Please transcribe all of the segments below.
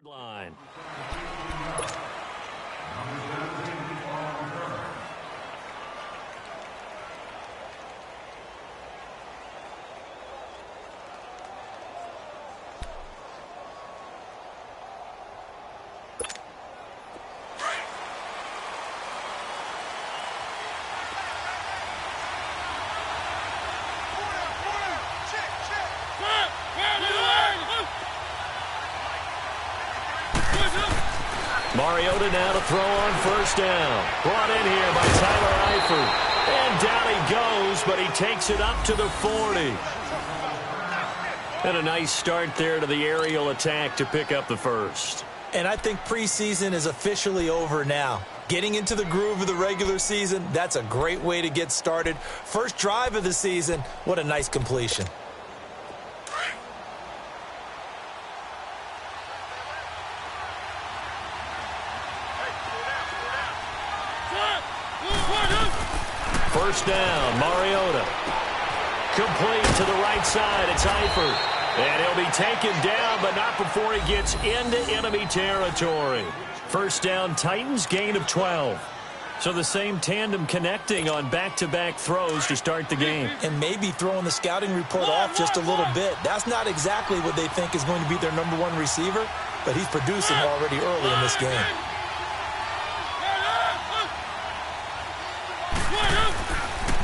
Line. Mariota now to throw on first down. Brought in here by Tyler Eifert. And down he goes, but he takes it up to the 40. And a nice start there to the aerial attack to pick up the first. And I think preseason is officially over now. Getting into the groove of the regular season, that's a great way to get started. First drive of the season, what a nice completion. First down, Mariota. Complete to the right side. It's Eifert. And he'll be taken down, but not before he gets into enemy territory. First down, Titans, gain of 12. So the same tandem connecting on back-to-back throws to start the game. And maybe throwing the scouting report off just a little bit. That's not exactly what they think is going to be their number one receiver, but he's producing already early in this game.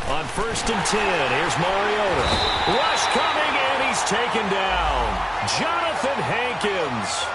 On first and 10, here's Mariota. Rush coming, and he's taken down. Jonathan Hankins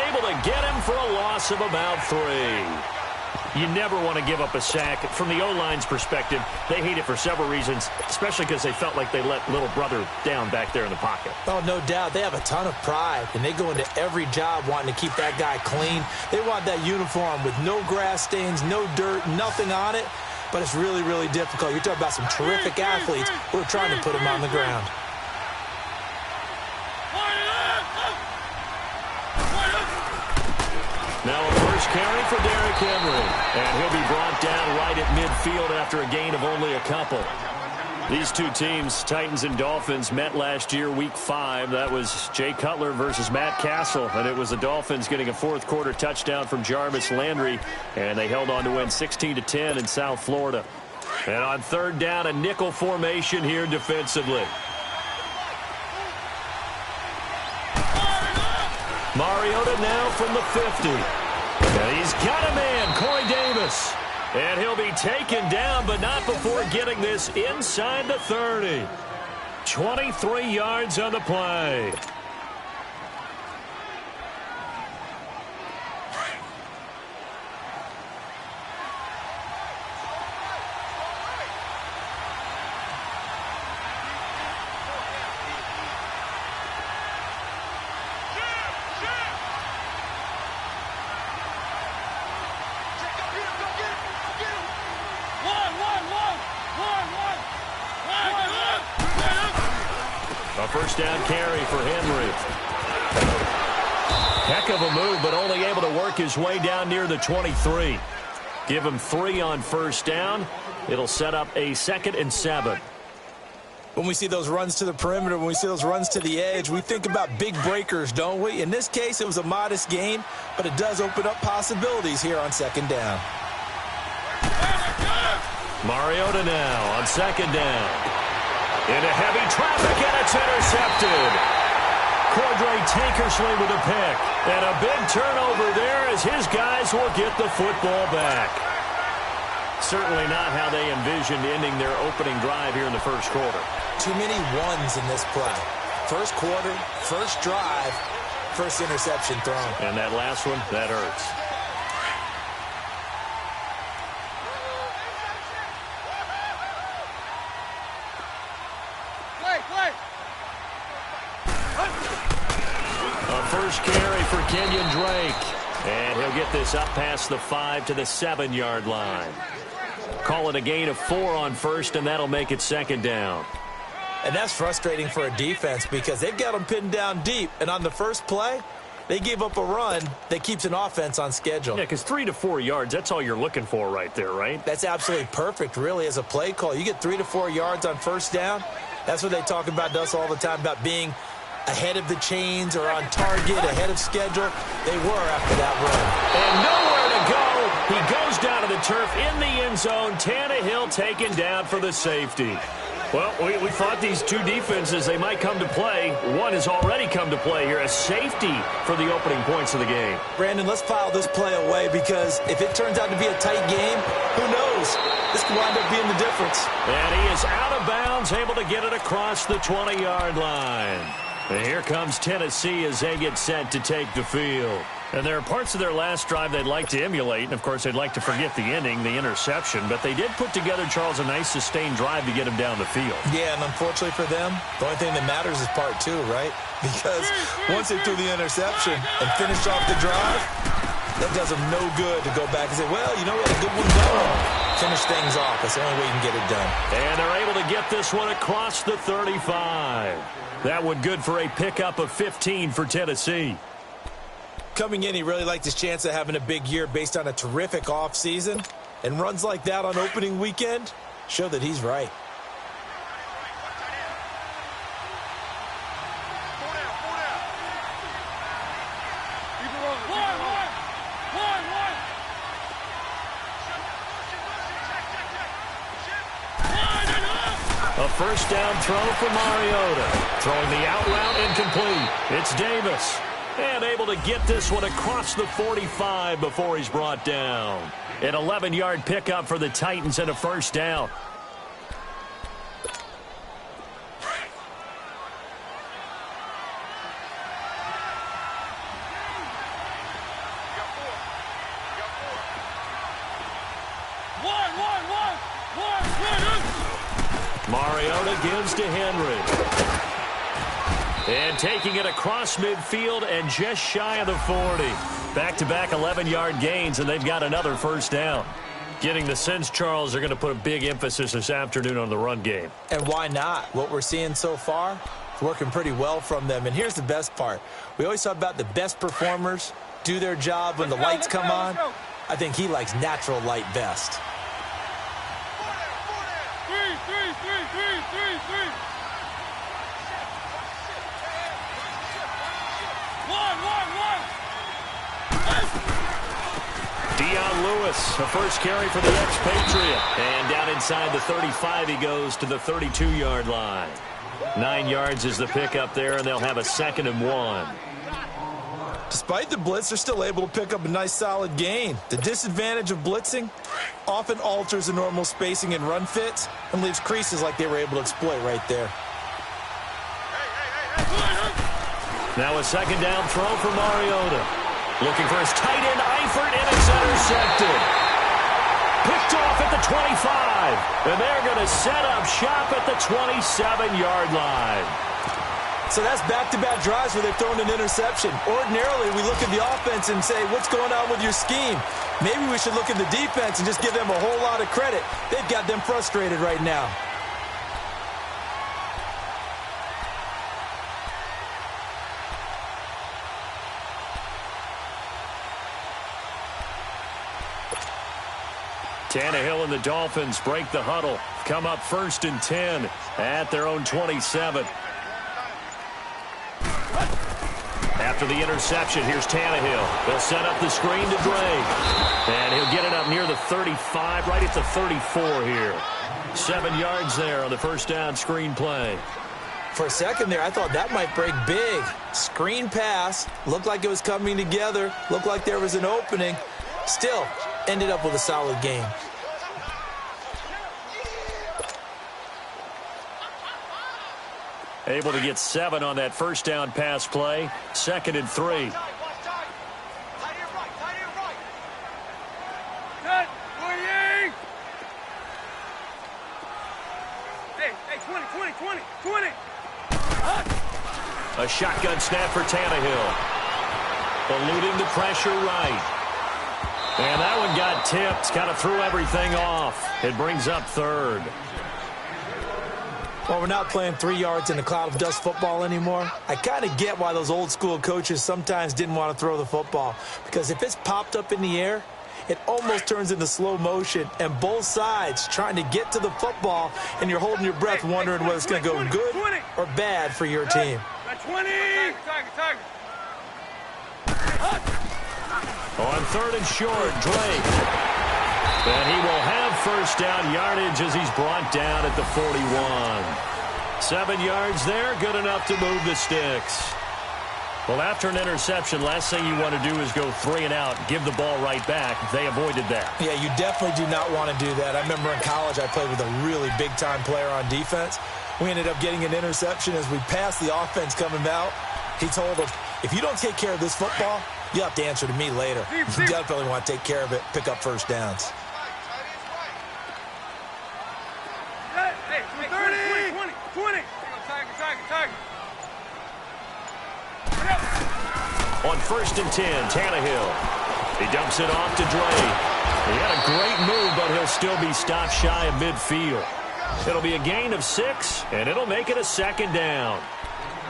able to get him for a loss of about 3. You never want to give up a sack. From the O-line's perspective, they hate it for several reasons, especially because they felt like they let little brother down back there in the pocket. Oh, no doubt. They have a ton of pride, and they go into every job wanting to keep that guy clean. They want that uniform with no grass stains, no dirt, nothing on it. But it's really, really difficult. You're talking about some terrific athletes who are trying to put him on the ground. Now a first carry for Derrick Henry. And he'll be brought down right at midfield after a gain of only a couple. These two teams, Titans and Dolphins, met last year, Week 5. That was Jay Cutler versus Matt Castle, and it was the Dolphins getting a fourth-quarter touchdown from Jarvis Landry, and they held on to win 16-10 in South Florida. And on third down, a nickel formation here defensively. Mariota now from the 50. And he's got a man, Corey Davis. And he'll be taken down, but not before getting this inside the 30. 23 yards on the play. A first down carry for Henry. Heck of a move, but only able to work his way down near the 23. Give him 3 on first down. It'll set up a 2nd and 7. When we see those runs to the perimeter, when we see those runs to the edge, we think about big breakers, don't we? In this case, it was a modest gain, but it does open up possibilities here on 2nd down. Mariota now on 2nd down. Into heavy traffic, and it's intercepted. Cordray Tankersley with a pick. And a big turnover there as his guys will get the football back. Certainly not how they envisioned ending their opening drive here in the first quarter. Too many ones in this play. First quarter, first drive, first interception thrown. And that last one, that hurts. First carry for Kenyon Drake. And he'll get this up past the 5 to the 7-yard line. Call it a gain of 4 on first, and that'll make it 2nd down. And that's frustrating for a defense because they've got them pinned down deep. And on the first play, they gave up a run that keeps an offense on schedule. Yeah, because 3 to 4 yards, that's all you're looking for right there, right? That's absolutely perfect, really, as a play call. You get 3 to 4 yards on first down. That's what they talk about to us all the time, about being ahead of the chains or on target, ahead of schedule. They were after that run. And nowhere to go. He goes down to the turf in the end zone. Tannehill taken down for the safety. Well, we thought these two defenses, they might come to play. One has already come to play here, a safety for the opening points of the game. Brandon, let's file this play away because if it turns out to be a tight game, who knows? This could wind up being the difference. And he is out of bounds, able to get it across the 20-yard line. And here comes Tennessee as they get set to take the field. And there are parts of their last drive they'd like to emulate. And, of course, they'd like to forget the ending, the interception. But they did put together, Charles, a nice sustained drive to get him down the field. Yeah, and unfortunately for them, the only thing that matters is part two, right? Because once they threw the interception and finished off the drive, that does them no good to go back and say, well, you know, we had a good one going. Finish things off. That's the only way you can get it done. And they're able to get this one across the 35. That one good for a pickup of 15 for Tennessee. Coming in, he really liked his chance of having a big year based on a terrific offseason. And runs like that on opening weekend show that he's right. A first down throw for Mariota. Throwing the out route incomplete. It's Davis. And able to get this one across the 45 before he's brought down. An 11-yard pickup for the Titans and a first down. Mariota gives to Henry. And taking it across midfield and just shy of the 40. Back-to-back 11-yard gains, and they've got another first down. Getting the sense, Charles, they're going to put a big emphasis this afternoon on the run game. And why not? What we're seeing so far is working pretty well from them. And here's the best part. We always talk about the best performers do their job when the lights come on. I think he likes natural light best. Lewis, a first carry for the expatriate. And down inside the 35, he goes to the 32-yard line. 9 yards is the pickup there, and they'll have a 2nd and 1. Despite the blitz, they're still able to pick up a nice, solid gain. The disadvantage of blitzing often alters the normal spacing and run fits and leaves creases like they were able to exploit right there. Now a second down throw for Mariota. Looking for his tight end, Eifert, and it's intercepted. Picked off at the 25. And they're going to set up shop at the 27-yard line. So that's back-to-back drives where they've thrown an interception. Ordinarily, we look at the offense and say, what's going on with your scheme? Maybe we should look at the defense and just give them a whole lot of credit. They've got them frustrated right now. Tannehill and the Dolphins break the huddle. Come up 1st and 10 at their own 27. After the interception, here's Tannehill. They'll set up the screen to Drake. And he'll get it up near the 35, right at the 34 here. 7 yards there on the first down screen play. For a second there, I thought that might break big. Screen pass. Looked like it was coming together. Looked like there was an opening. Still, ended up with a solid game. Able to get 7 on that first down pass play. 2nd and 3. A shotgun snap for Tannehill. Eluding the pressure right. And that one got tipped. Kind of threw everything off. It brings up 3rd. Well, we're not playing 3 yards in a cloud of dust football anymore. I kind of get why those old school coaches sometimes didn't want to throw the football. Because if it's popped up in the air, it almost turns into slow motion. And both sides trying to get to the football, and you're holding your breath wondering whether it's going to go good or bad for your team. On 3rd and short, Drake. And he will have first down yardage as he's brought down at the 41. 7 yards there, good enough to move the sticks. Well, after an interception, last thing you want to do is go 3 and out, give the ball right back. They avoided that. Yeah, you definitely do not want to do that. I remember in college I played with a really big-time player on defense. We ended up getting an interception as we passed the offense coming out. He told us, if you don't take care of this football, you have to answer to me later. You definitely want to take care of it, pick up first downs. Hey, 20. On 1st and 10, Tannehill. He dumps it off to Drake. He had a great move, but he'll still be stopped shy of midfield. It'll be a gain of 6, and it'll make it a 2nd down.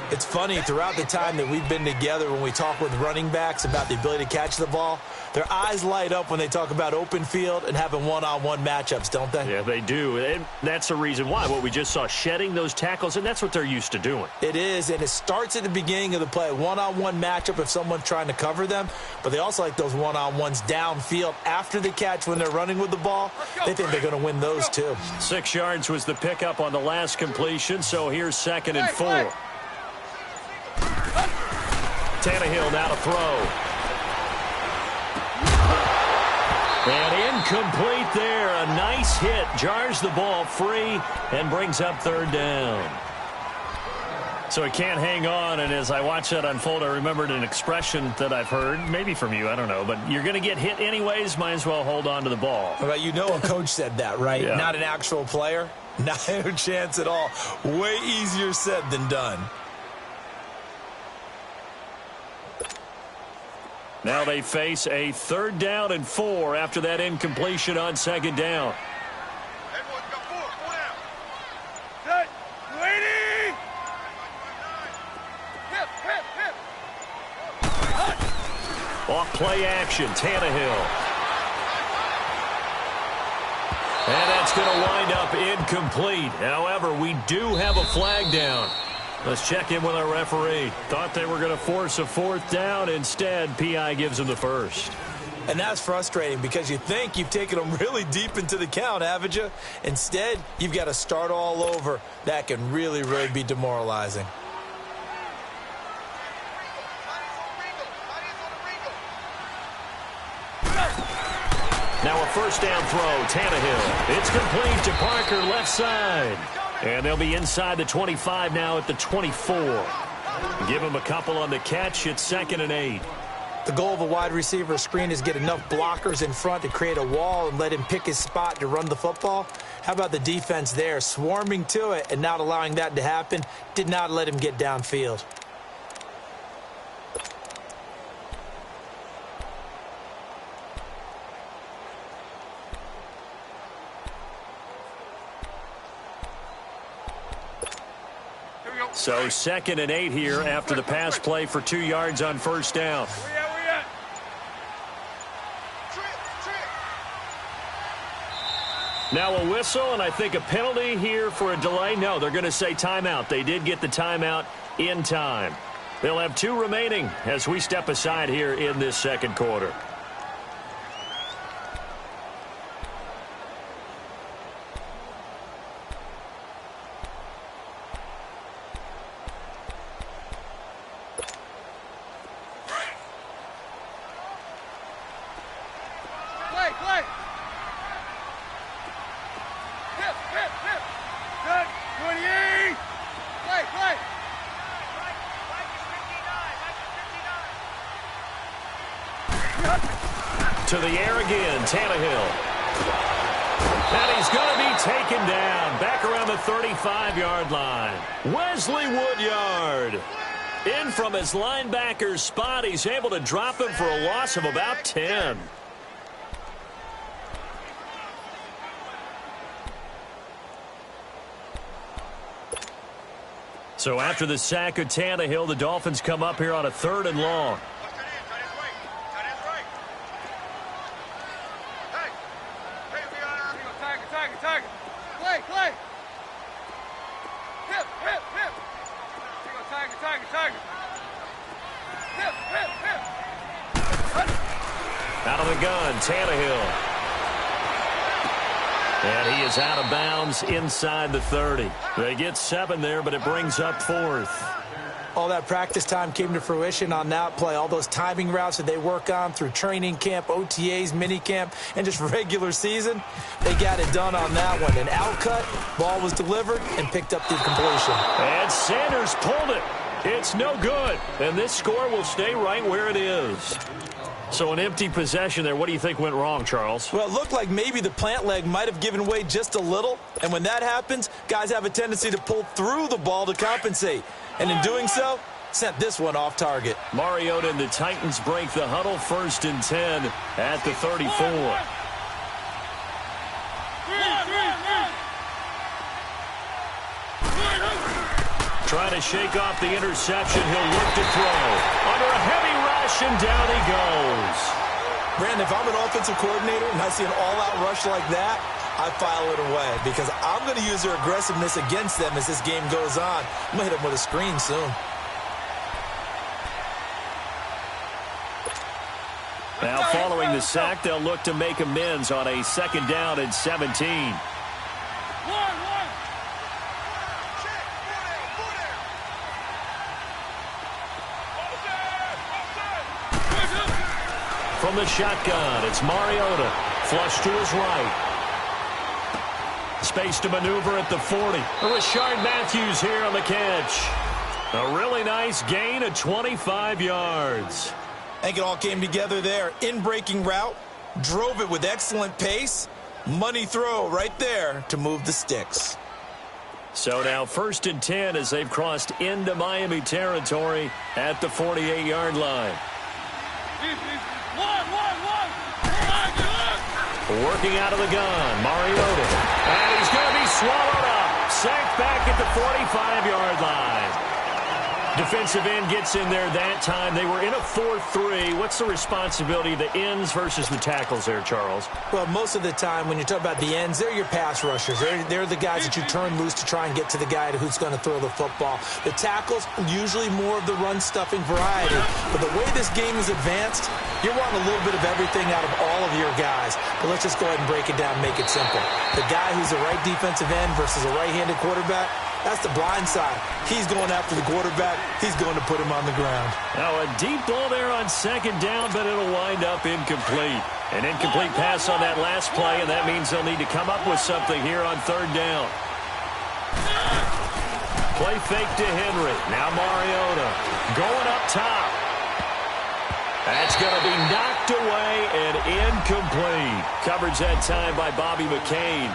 It's funny, throughout the time that we've been together, when we talk with running backs about the ability to catch the ball, their eyes light up when they talk about open field and having one-on-one matchups, don't they? Yeah, they do. And that's the reason why. What we just saw, shedding those tackles, and that's what they're used to doing. It is, and it starts at the beginning of the play. One-on-one matchup if someone's trying to cover them, but they also like those one-on-ones downfield after the catch when they're running with the ball. They think they're going to win those too. 6 yards was the pickup on the last completion, so here's 2nd and 4. Tannehill now to throw. And incomplete there. A nice hit. Jars the ball free and brings up 3rd down. So he can't hang on, and as I watch that unfold, I remembered an expression that I've heard, maybe from you, I don't know, but you're going to get hit anyways, might as well hold on to the ball. Well, you know a coach said that, right? Yeah. Not an actual player. Not a chance at all. Way easier said than done. Now they face a 3rd down and 4 after that incompletion on 2nd down. Off play action, Tannehill. And that's going to wind up incomplete. However, we do have a flag down. Let's check in with our referee. Thought they were going to force a 4th down. Instead, PI gives them the 1st. And that's frustrating because you think you've taken them really deep into the count, haven't you? Instead, you've got to start all over. That can really, really be demoralizing. Now a 1st down throw, Tannehill. It's complete to Parker, left side. And they'll be inside the 25 now at the 24. Give him a couple on the catch. It's 2nd and 8. The goal of a wide receiver screen is get enough blockers in front to create a wall and let him pick his spot to run the football. How about the defense there, swarming to it and not allowing that to happen? Did not let him get downfield. So 2nd and 8 here after the pass play for 2 yards on 1st down. Now a whistle, and I think a penalty here for a delay. No, they're going to say timeout. They did get the timeout in time. They'll have 2 remaining as we step aside here in this 2nd quarter. To the air again, Tannehill. And he's going to be taken down back around the 35-yard line. Wesley Woodyard in from his linebacker's spot. He's able to drop him for a loss of about 10. So after the sack of Tannehill, the Dolphins come up here on a 3rd and long. Tiger. Out of the gun, Tannehill. And he is out of bounds inside the 30. They get 7 there, but it brings up 4th. All that practice time came to fruition on that play. All those timing routes that they work on through training camp, OTAs, minicamp, and just regular season, they got it done on that one. An outcut, ball was delivered, and picked up the completion. And Sanders pulled it. It's no good. And this score will stay right where it is. So an empty possession there. What do you think went wrong, Charles? Well, it looked like maybe the plant leg might have given way just a little. And when that happens, guys have a tendency to pull through the ball to compensate. And in doing so, sent this one off target. Mariota and the Titans break the huddle, 1st and 10 at the 34. Trying to shake off the interception. He'll look to throw. Under a heavy rush, and down he goes. Brandon, if I'm an offensive coordinator and I see an all-out rush like that, I file it away because I'm going to use their aggressiveness against them as this game goes on. I'm going to hit them with a screen soon. Now following the sack, they'll look to make amends on a 2nd down and 17. From the shotgun, it's Mariota. Flush to his right. Space to maneuver at the 40. Rashard Matthews here on the catch. A really nice gain of 25 yards. I think it all came together there. In-breaking route, drove it with excellent pace. Money throw right there to move the sticks. So now 1st and 10 as they've crossed into Miami territory at the 48-yard line. Working out of the gun, Mariota. And he's going to be swallowed up. Sacked back at the 45-yard line. Defensive end gets in there that time. They were in a 4-3. What's the responsibility of the ends versus the tackles there, Charles? Well, most of the time when you talk about the ends, they're your pass rushers. They're the guys that you turn loose to try and get to the guy who's going to throw the football. The tackles, usually more of the run-stuffing variety. But the way this game is advanced, you're wanting a little bit of everything out of all of your guys. But let's just go ahead and break it down and make it simple. The guy who's a right defensive end versus a right-handed quarterback, that's the blind side. He's going after the quarterback. He's going to put him on the ground. Now a deep ball there on 2nd down, but it'll wind up incomplete. An incomplete pass on that last play, and that means they'll need to come up with something here on 3rd down. Play fake to Henry. Now Mariota going up top. That's going to be knocked away and incomplete. Coverage that time by Bobby McCain.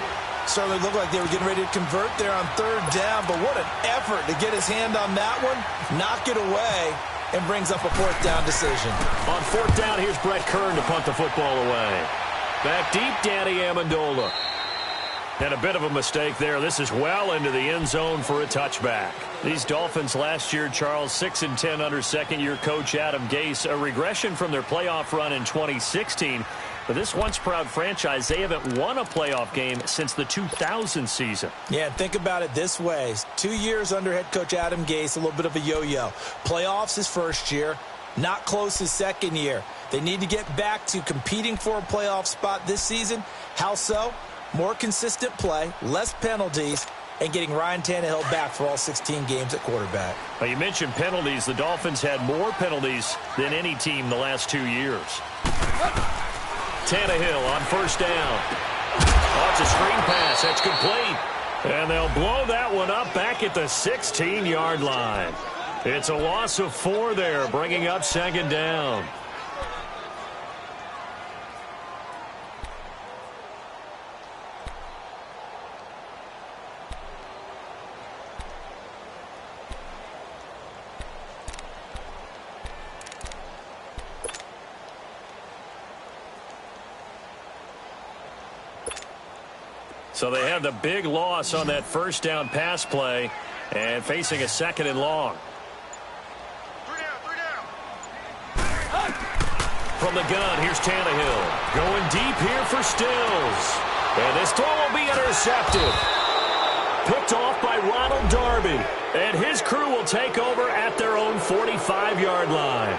Certainly looked like they were getting ready to convert there on 3rd down, but what an effort to get his hand on that one, knock it away, and brings up a 4th down decision. On 4th down, here's Brett Kern to punt the football away. Back deep, Danny Amendola. And a bit of a mistake there. This is well into the end zone for a touchback. These Dolphins last year, Charles, 6-10 under 2nd-year coach Adam Gase, a regression from their playoff run in 2016. But this once-proud franchise, they haven't won a playoff game since the 2000 season. Yeah, think about it this way. 2 years under head coach Adam Gase, a little bit of a yo-yo. Playoffs his 1st year, not close his 2nd year. They need to get back to competing for a playoff spot this season. How so? More consistent play, less penalties, and getting Ryan Tannehill back for all 16 games at quarterback. Well, you mentioned penalties. The Dolphins had more penalties than any team the last 2 years. Tannehill on 1st down. Oh, it's a screen pass. That's complete. And they'll blow that one up back at the 16-yard line. It's a loss of 4 there, bringing up 2nd down. So they have the big loss on that 1st down pass play and facing a 2nd and long. From the gun, here's Tannehill. Going deep here for Stills. And this throw will be intercepted. Picked off by Ronald Darby. And his crew will take over at the 40-yard line.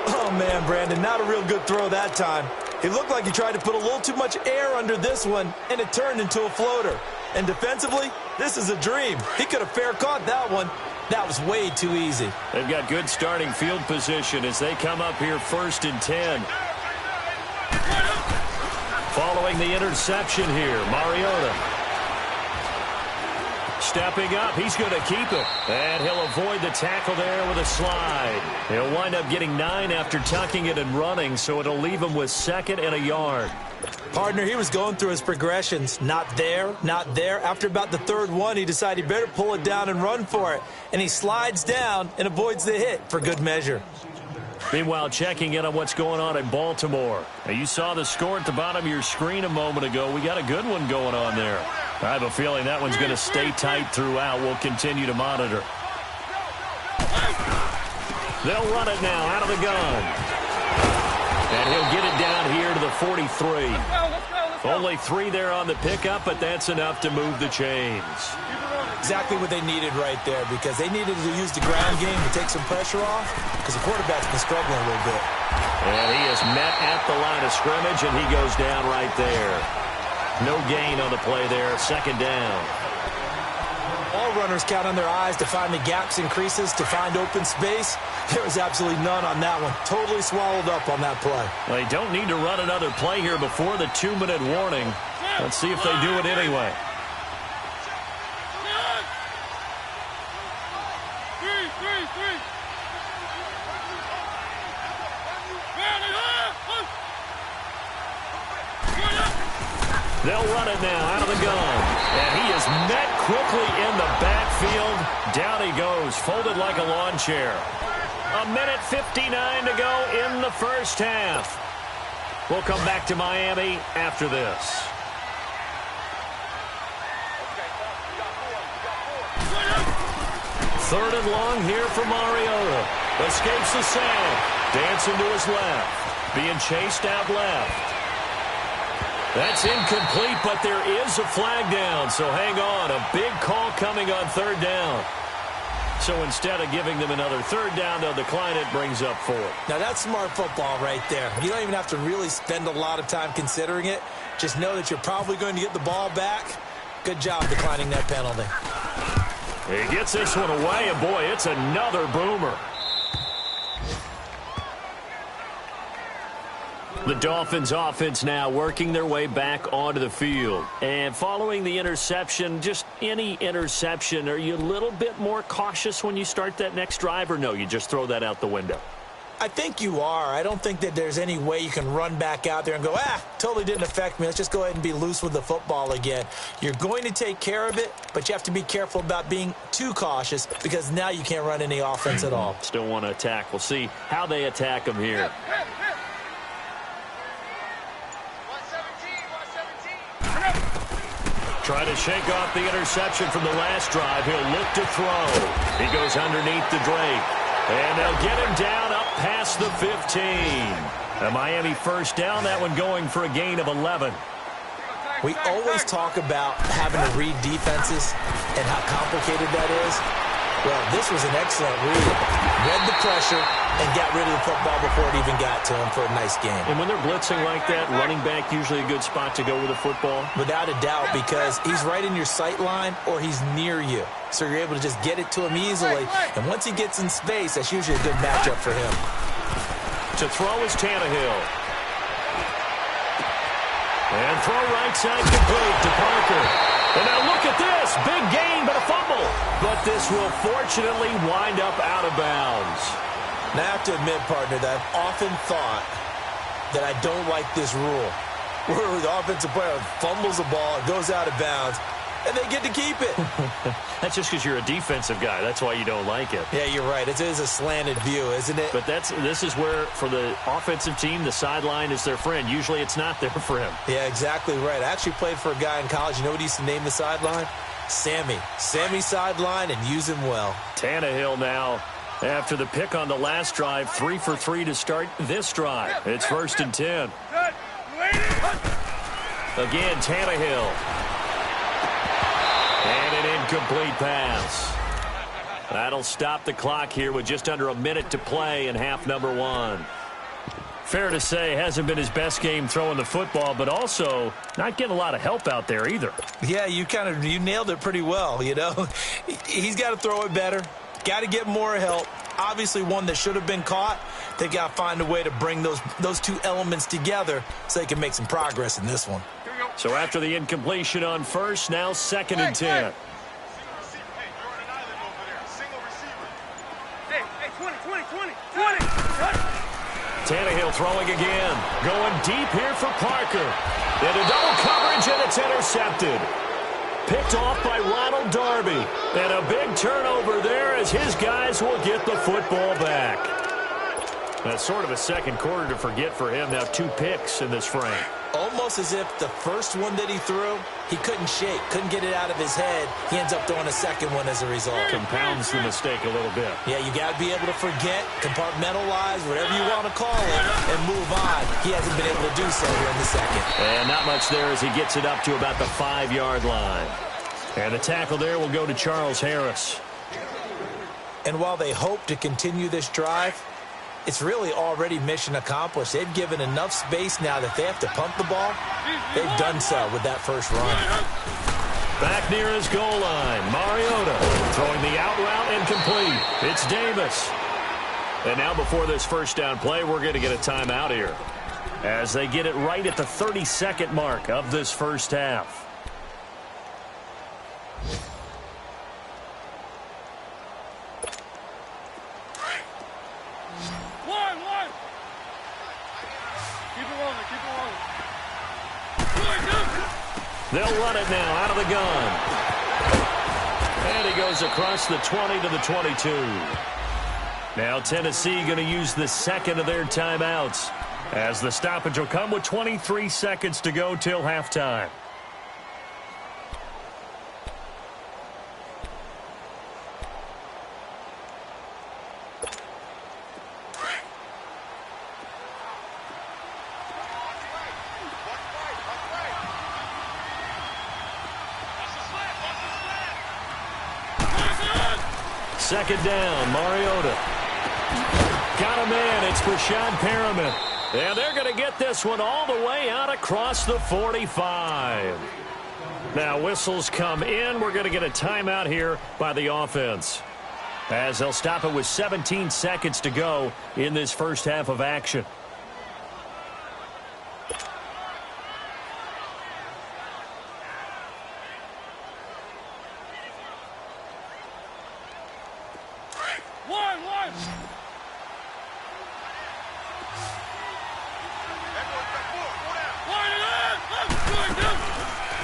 Oh, man, Brandon, not a real good throw that time. It looked like he tried to put a little too much air under this one, and it turned into a floater. And defensively, this is a dream. He could have fair caught that one. That was way too easy. They've got good starting field position as they come up here 1st and 10. Following the interception here, Mariota. Stepping up, he's going to keep it. And he'll avoid the tackle there with a slide. He'll wind up getting 9 after tucking it and running, so it'll leave him with 2nd and a yard. Partner, he was going through his progressions. Not there, not there. After about the 3rd one, he decided he better pull it down and run for it. And he slides down and avoids the hit for good measure. Meanwhile, checking in on what's going on in Baltimore. Now, you saw the score at the bottom of your screen a moment ago. We got a good one going on there. I have a feeling that one's going to stay tight throughout. We'll continue to monitor. They'll run it now out of the gun. And he'll get it down here to the 43. Only 3 there on the pickup, but that's enough to move the chains. Exactly what they needed right there, because they needed to use the ground game to take some pressure off, because the quarterback's been struggling a little bit. And he is met at the line of scrimmage, and he goes down right there. No gain on the play there, 2nd down. All runners count on their eyes to find the gaps and creases, to find open space. There was absolutely none on that one. Totally swallowed up on that play. They don't need to run another play here before the 2-minute warning. Let's see if they do it anyway. They'll run it now out of the gun. And he is met quickly in the backfield. Down he goes, folded like a lawn chair. 1:59 to go in the 1st half. We'll come back to Miami after this. Third and long here for Mariota. Escapes the sack. Dancing to his left. Being chased out left. That's incomplete, but there is a flag down, so hang on. A big call coming on 3rd down. So instead of giving them another 3rd down, they'll decline it, brings up 4th. Now that's smart football right there. You don't even have to really spend a lot of time considering it. Just know that you're probably going to get the ball back. Good job declining that penalty. He gets this one away, and boy, it's another boomer. The Dolphins offense now working their way back onto the field. And following the interception, just any interception, are you a little bit more cautious when you start that next drive, or no, you just throw that out the window? I think you are. I don't think that there's any way you can run back out there and go, totally didn't affect me. Let's just go ahead and be loose with the football again. You're going to take care of it, but you have to be careful about being too cautious, because now you can't run any offense at all. Still want to attack. We'll see how they attack them here. Try to shake off the interception from the last drive. He'll look to throw. He goes underneath the Drake. And they'll get him down up past the 15. A Miami 1st down, that one going for a gain of 11. We always talk about having to read defenses and how complicated that is. Well, this was an excellent read. Read the pressure and got rid of the football before it even got to him for a nice game. And when they're blitzing like that, running back usually a good spot to go with the football? Without a doubt, because he's right in your sight line or he's near you. So you're able to just get it to him easily. And once he gets in space, that's usually a good matchup for him. To throw is Tannehill. And throw right side complete to Parker. And now look at this. Big gain, but a fumble. But this will fortunately wind up out of bounds. Now, I have to admit, partner, that I've often thought that I don't like this rule, where the offensive player fumbles the ball, it goes out of bounds, and they get to keep it. That's just because you're a defensive guy. That's why you don't like it. Yeah, you're right. It is a slanted view, isn't it? But this is where, for the offensive team, the sideline is their friend. Usually it's not there for him. Yeah, exactly right. I actually played for a guy in college. You know what he used to name the sideline? Sammy. Sammy sideline, and use him well. Tannehill now, after the pick on the last drive, 3 for 3 to start this drive. It's 1st and 10. Again, Tannehill. And an incomplete pass. That'll stop the clock here with just under a minute to play in half number 1. Fair to say, hasn't been his best game throwing the football, but also not getting a lot of help out there either. Yeah, you nailed it pretty well, you know. He's got to throw it better. Got to get more help. Obviously one that should have been caught. They got to find a way to bring those two elements together so they can make some progress in this one. So after the incompletion on first, now 2nd and 10. Tannehill throwing again. Going deep here for Parker. Into double coverage, and it's intercepted. Picked off by Ronald Darby. And a big turnover there as his guys will get the football back. That's sort of a second quarter to forget for him. Now 2 picks in this frame. Almost as if the first one that he threw, he couldn't shake, couldn't get it out of his head. He ends up throwing a second one as a result. Compounds the mistake a little bit. Yeah, you got to be able to forget, compartmentalize, whatever you want to call it, and move on. He hasn't been able to do so here in the second. And not much there as he gets it up to about the 5-yard line. And the tackle there will go to Charles Harris. And while they hope to continue this drive, it's really already mission accomplished. They've given enough space now that they have to pump the ball. They've done so with that first run. Back near his goal line, Mariota throwing the out route incomplete. It's Davis. And now before this first down play, we're going to get a timeout here as they get it right at the 30-second mark of this first half. They'll run it now out of the gun. And he goes across the 20 to the 22. Now Tennessee going to use the second of their timeouts as the stoppage will come with 23 seconds to go till halftime. Second down, Mariota. Got a man, it's Brashad Perriman. And they're going to get this one all the way out across the 45. Now whistles come in. We're going to get a timeout here by the offense, as they'll stop it with 17 seconds to go in this first half of action.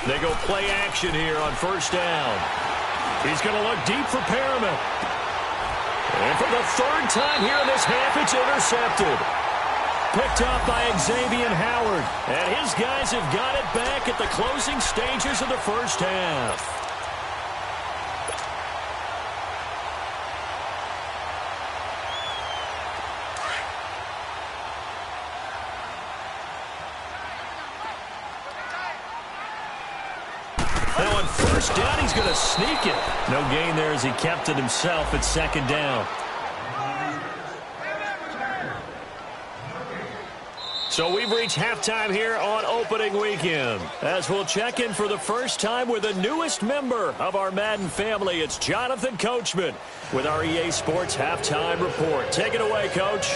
They go play action here on first down. He's going to look deep for Perriman. And for the 3rd time here in this half, it's intercepted. Picked up by Xavier Howard. And his guys have got it back at the closing stages of the first half. Now on first down, he's going to sneak it. No gain there as he kept it himself at second down. So we've reached halftime here on opening weekend, as we'll check in for the first time with the newest member of our Madden family. It's Jonathan Coachman with our EA Sports Halftime Report. Take it away, Coach.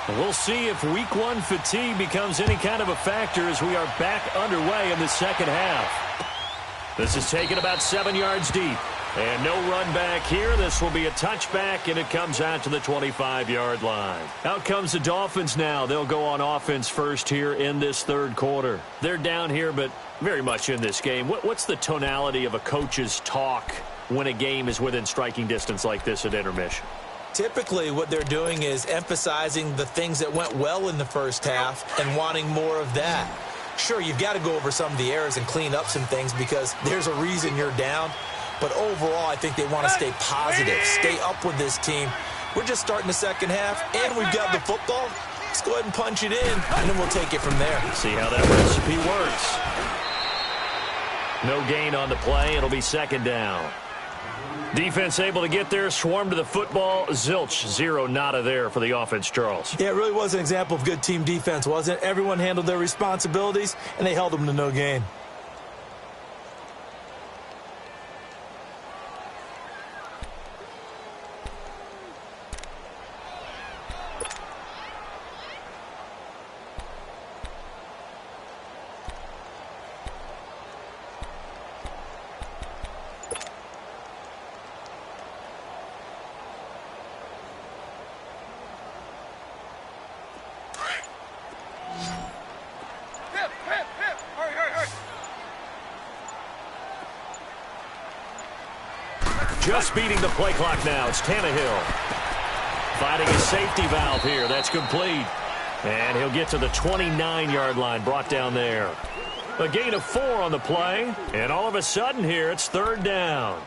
We'll see if week 1 fatigue becomes any kind of a factor as we are back underway in the second half. This is taken about 7 yards deep. And no run back here. This will be a touchback, and it comes out to the 25-yard line. Out comes the Dolphins now. They'll go on offense first here in this third quarter. They're down here, but very much in this game. What's the tonality of a coach's talk when a game is within striking distance like this at intermission? Typically, what they're doing is emphasizing the things that went well in the first half and wanting more of that. Sure, you've got to go over some of the errors and clean up some things because there's a reason you're down. But overall, I think they want to stay positive, stay up with this team. We're just starting the second half, and we've got the football. Let's go ahead and punch it in, and then we'll take it from there. See how that recipe works. No gain on the play. It'll be second down. Defense able to get there, swarm to the football. Zilch, zero nada there for the offense, Charles. Yeah, it really was an example of good team defense, wasn't it? Everyone handled their responsibilities, and they held them to no gain. Just beating the play clock now. It's Tannehill. Finding a safety valve here. That's complete. And he'll get to the 29-yard line. Brought down there. A gain of 4 on the play. And all of a sudden here, it's third down.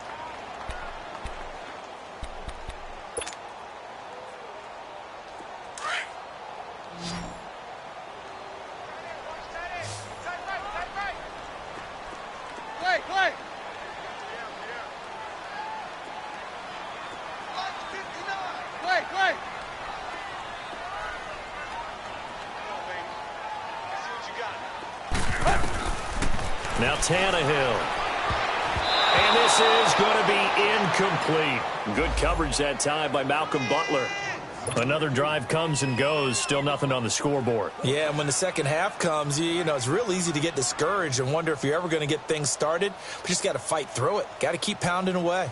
Now Tannehill. And this is going to be incomplete. Good coverage that time by Malcolm Butler. Another drive comes and goes. Still nothing on the scoreboard. Yeah, and when the second half comes, you know, it's real easy to get discouraged and wonder if you're ever going to get things started. But you just got to fight through it. Got to keep pounding away.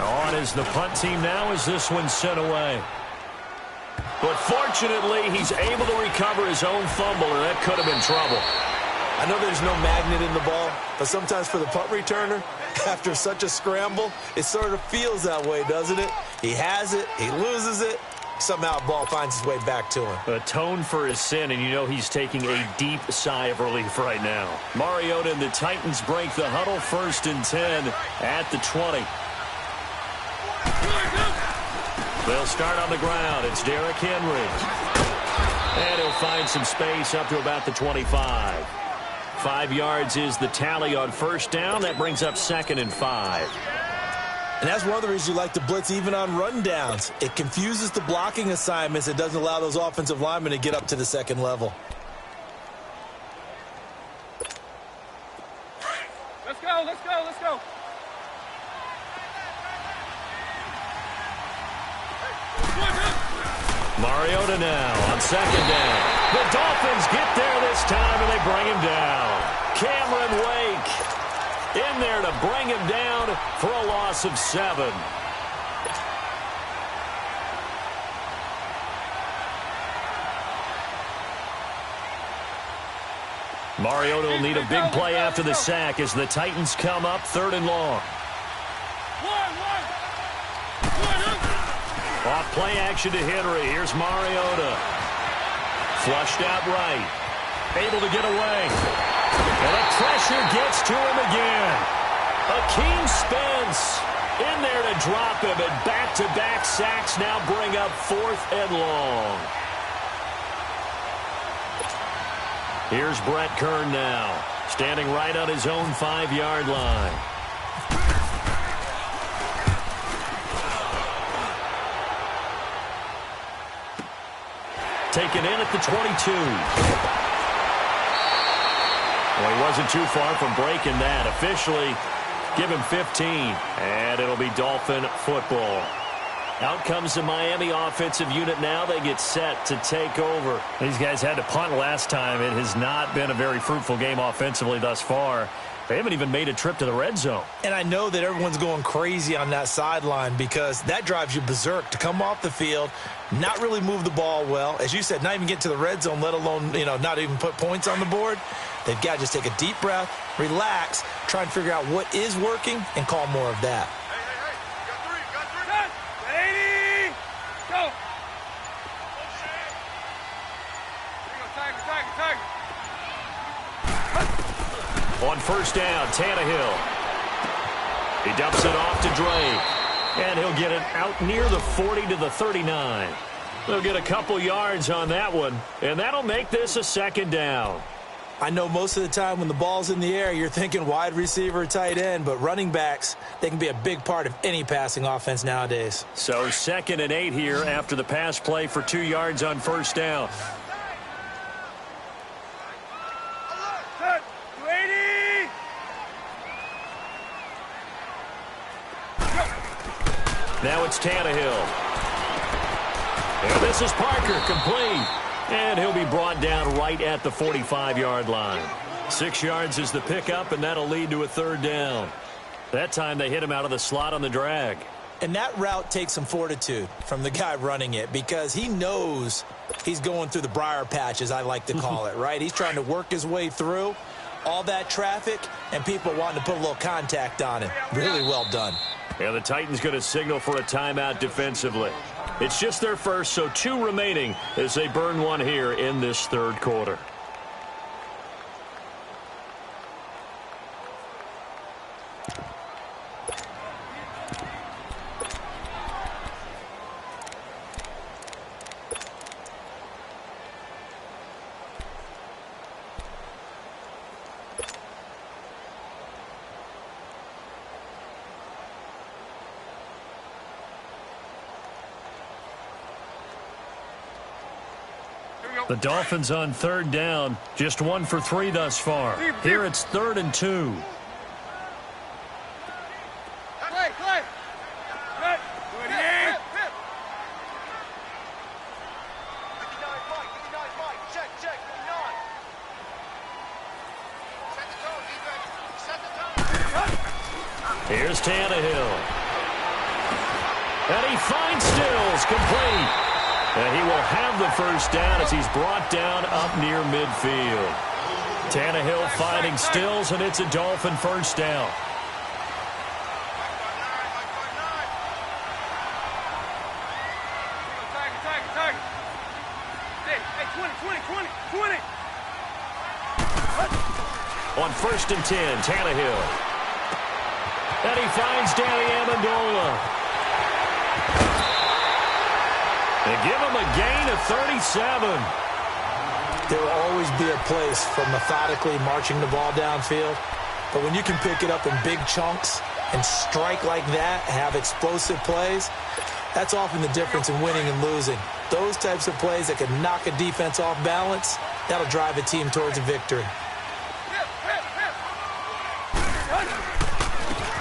On is the punt team now as this one's sent away. But fortunately, he's able to recover his own fumble, and that could have been trouble. I know there's no magnet in the ball, but sometimes for the punt returner, after such a scramble, it sort of feels that way, doesn't it? He has it, he loses it, somehow the ball finds its way back to him. Atone for his sin, and you know he's taking a deep sigh of relief right now. Mariota and the Titans break the huddle, 1st and 10 at the 20. They'll start on the ground. It's Derrick Henry. And he'll find some space up to about the 25. 5 yards is the tally on first down. That brings up 2nd and 5. And that's one of the reasons you like to blitz even on rundowns. It confuses the blocking assignments. It doesn't allow those offensive linemen to get up to the second level. Let's go, let's go, let's go. Mariota now on 2nd down. The Dolphins get there this time, and they bring him down. Cameron Wake in there to bring him down for a loss of 7. Mariota will need a big play after the sack as the Titans come up 3rd and long. Off play action to Henry. Here's Mariota. Flushed out right. Able to get away. And the pressure gets to him again. Akeem Spence in there to drop him. And back-to-back sacks now bring up 4th and long. Here's Brett Kern now. Standing right on his own 5-yard line. Taken in at the 22. Well, he wasn't too far from breaking that. Officially, give him 15. And it'll be Dolphin football. Out comes the Miami offensive unit now. They get set to take over. These guys had to punt last time. It has not been a very fruitful game offensively thus far. They haven't even made a trip to the red zone. And I know that everyone's going crazy on that sideline because that drives you berserk to come off the field, not really move the ball well. As you said, not even get to the red zone, let alone, not even put points on the board. They've got to just take a deep breath, relax, try and figure out what is working, and call more of that. On first down, Tannehill. He dumps it off to Drake. And he'll get it out near the 40 to the 39. They'll get a couple yards on that one, and that'll make this a second down. I know most of the time when the ball's in the air, you're thinking wide receiver, tight end, but running backs, they can be a big part of any passing offense nowadays. So 2nd and 8 here after the pass play for 2 yards on first down. Now it's Tannehill. And this is Parker, complete. And he'll be brought down right at the 45-yard line. 6 yards is the pickup, and that'll lead to a 3rd down. That time they hit him out of the slot on the drag. And that route takes some fortitude from the guy running it because he knows he's going through the briar patch, as I like to call it, right? He's trying to work his way through all that traffic and people wanting to put a little contact on him. Really well done. Yeah, the Titans going to signal for a timeout defensively. It's just their first, so 2 remaining as they burn one here in this 3rd quarter. The Dolphins on 3rd down, just 1 for 3 thus far. Here it's 3rd and 2. Here's Tannehill. And he finds Stills, complete. And he will have the first down as he's brought down up near midfield. Tannehill finding Stills, and it's a Dolphin first down. On 1st and 10, Tannehill. And he finds Danny Amendola. They give him a gain of 37. There will always be a place for methodically marching the ball downfield. But when you can pick it up in big chunks and strike like that, have explosive plays, that's often the difference in winning and losing. Those types of plays that can knock a defense off balance, that'll drive a team towards a victory.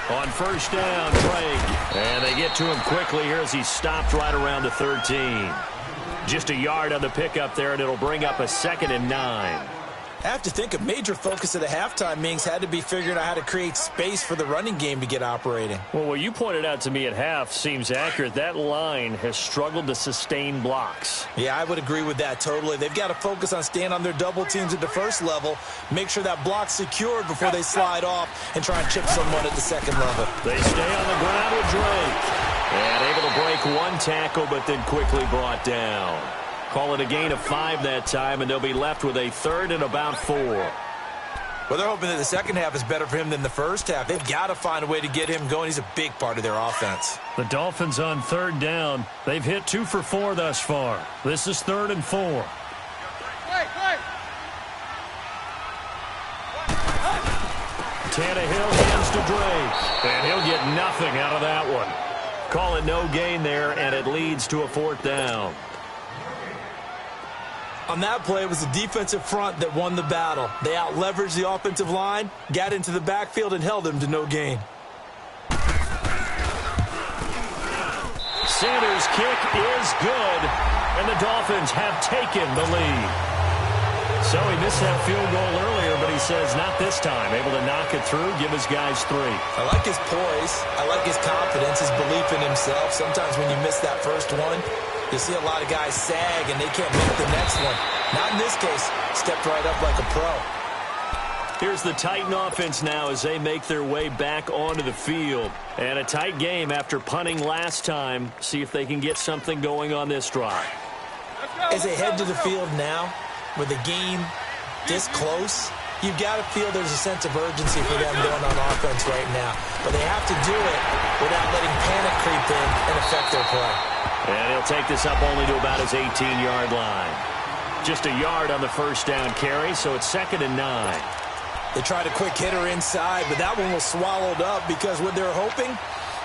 On first down, Drake. And they get to him quickly here as he's stopped right around the 13. Just a yard on the pickup there, and it'll bring up a 2nd and 9. I have to think a major focus of the halftime meetings had to be figuring out how to create space for the running game to get operating. Well, what you pointed out to me at half seems accurate. That line has struggled to sustain blocks. Yeah, I would agree with that totally. They've got to focus on staying on their double teams at the first level, make sure that block's secured before they slide off and try and chip someone at the second level. They stay on the ground with Drake. And able to break one tackle, but then quickly brought down. Call it a gain of 5 that time, and they'll be left with a 3rd and about 4. Well, they're hoping that the second half is better for him than the first half. They've got to find a way to get him going. He's a big part of their offense. The Dolphins on 3rd down. They've hit 2 for 4 thus far. This is 3rd and 4. Tannehill hands to Drake, and he'll get nothing out of that one. Call it no gain there, and it leads to a 4th down. On that play, it was the defensive front that won the battle. They out-leveraged the offensive line, got into the backfield, and held them to no gain. Sanders' kick is good, and the Dolphins have taken the lead. So he missed that field goal earlier, but he says not this time. Able to knock it through, give his guys 3. I like his poise. I like his confidence, his belief in himself. Sometimes when you miss that first one, you see a lot of guys sag and they can't make the next one. Not in this case. Stepped right up like a pro. Here's the Titan offense now as they make their way back onto the field. And a tight game after punting last time. See if they can get something going on this drive. As they head to the field now, with the game this close, You've got to feel there's a sense of urgency for them going on offense right now. But they have to do it without letting panic creep in and affect their play. And he'll take this up only to about his 18-yard line. Just a yard on the first down carry, so it's 2nd and 9. They tried a quick hitter inside, but that one was swallowed up because what they're hoping,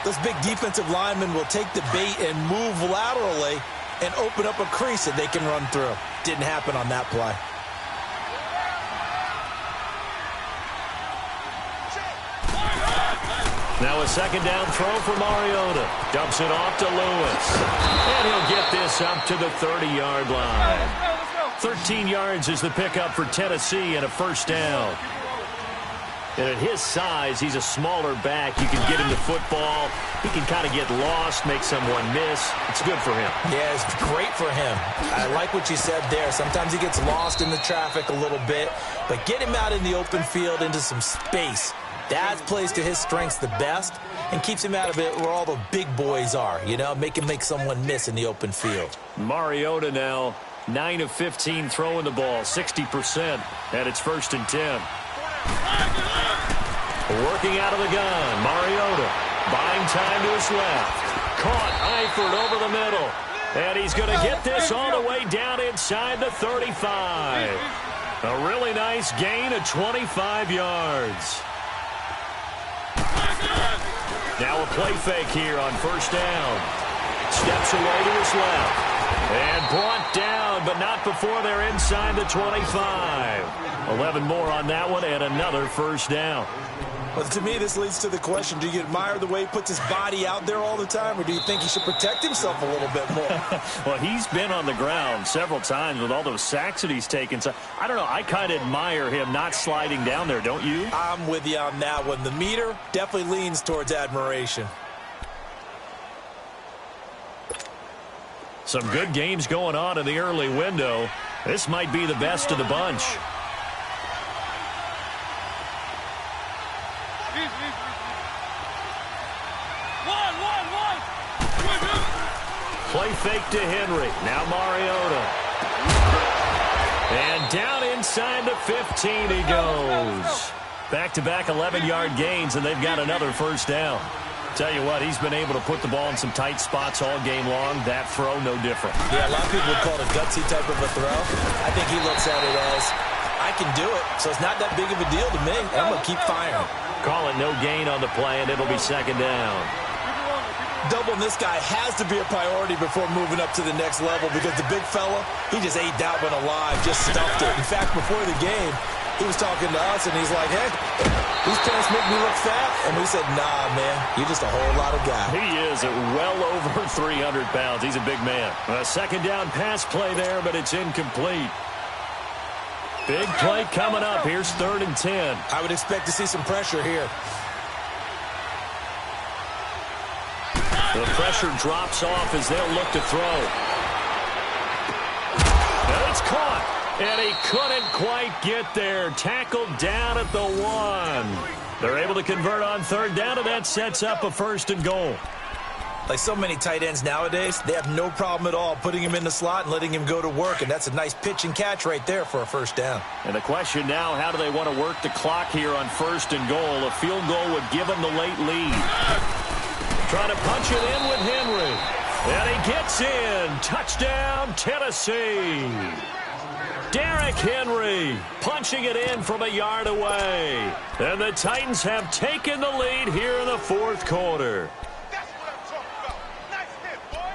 those big defensive linemen will take the bait and move laterally and open up a crease that they can run through. Didn't happen on that play. Now a 2nd down throw for Mariota. Dumps it off to Lewis. And he'll get this up to the 30-yard line. 13 yards is the pickup for Tennessee and a first down. And at his size, he's a smaller back. You can get him the football. He can kind of get lost, make someone miss. It's good for him. Yeah, it's great for him. I like what you said there. Sometimes he gets lost in the traffic a little bit. But get him out in the open field into some space. That plays to his strengths the best and keeps him out of it where all the big boys are, you know, make him make someone miss in the open field. Mariota now 9 of 15 throwing the ball, 60%, and it's 1st and 10. Working out of the gun, Mariota buying time to his left. Caught Eifert over the middle, and he's going to get this all the way down inside the 35. A really nice gain of 25 yards. Now a play fake here on first down. Steps away to his left. And brought down, but not before they're inside the 25. 11 more on that one and another first down. Well, to me, this leads to the question, do you admire the way he puts his body out there all the time, or do you think he should protect himself a little bit more? Well, he's been on the ground several times with all those sacks that he's taken. So, I don't know, I kind of admire him not sliding down there, don't you? I'm with you on that one. The meter definitely leans towards admiration. Some good games going on in the early window. This might be the best of the bunch. Play fake to Henry. Now Mariota. And down inside the 15 he goes. Back-to-back 11-yard gains, and they've got another first down. Tell you what, he's been able to put the ball in some tight spots all game long. That throw, no different. Yeah, a lot of people would call it a gutsy type of a throw. I think he looks at it as, I can do it, so it's not that big of a deal to me. I'm going to keep firing. Call it no gain on the play, and it'll be 2nd down. Doubling this guy has to be a priority before moving up to the next level because the big fella, he just ate that one alive, just stuffed it. In fact, before the game, he was talking to us, and he's like, hey, these pants make me look fat. And we said, nah, man, you're just a whole lot of guy. He is at well over 300 pounds. He's a big man. A 2nd down pass play there, but it's incomplete. Big play coming up. Here's 3rd and 10. I would expect to see some pressure here. The pressure drops off as they'll look to throw. And it's caught. And he couldn't quite get there. Tackled down at the 1. They're able to convert on 3rd down, and that sets up a 1st and goal. Like so many tight ends nowadays, they have no problem at all putting him in the slot and letting him go to work, and that's a nice pitch and catch right there for a first down. And the question now, how do they want to work the clock here on 1st and goal? A field goal would give them the late lead. Trying to punch it in with Henry. And he gets in. Touchdown, Tennessee. Derrick Henry punching it in from a yard away. And the Titans have taken the lead here in the 4th quarter. That's what I'm talking about. Nice hit, boy.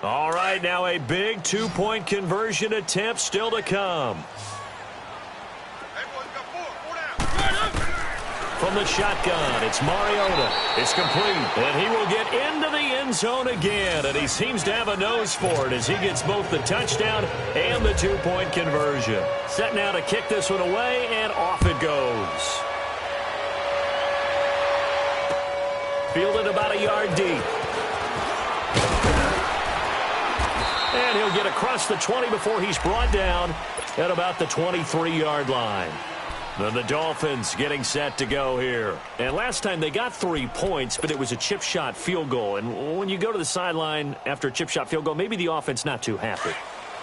All right, now a big 2-point conversion attempt still to come. From the shotgun, it's Mariota. It's complete, and he will get into the end zone again, and he seems to have a nose for it as he gets both the touchdown and the 2-point conversion. Set now to kick this one away, and off it goes. Fielded about a yard deep. And he'll get across the 20 before he's brought down at about the 23-yard line. The Dolphins getting set to go here. And last time they got 3 points, but it was a chip shot field goal. And when you go to the sideline after a chip shot field goal, maybe the offense not too happy.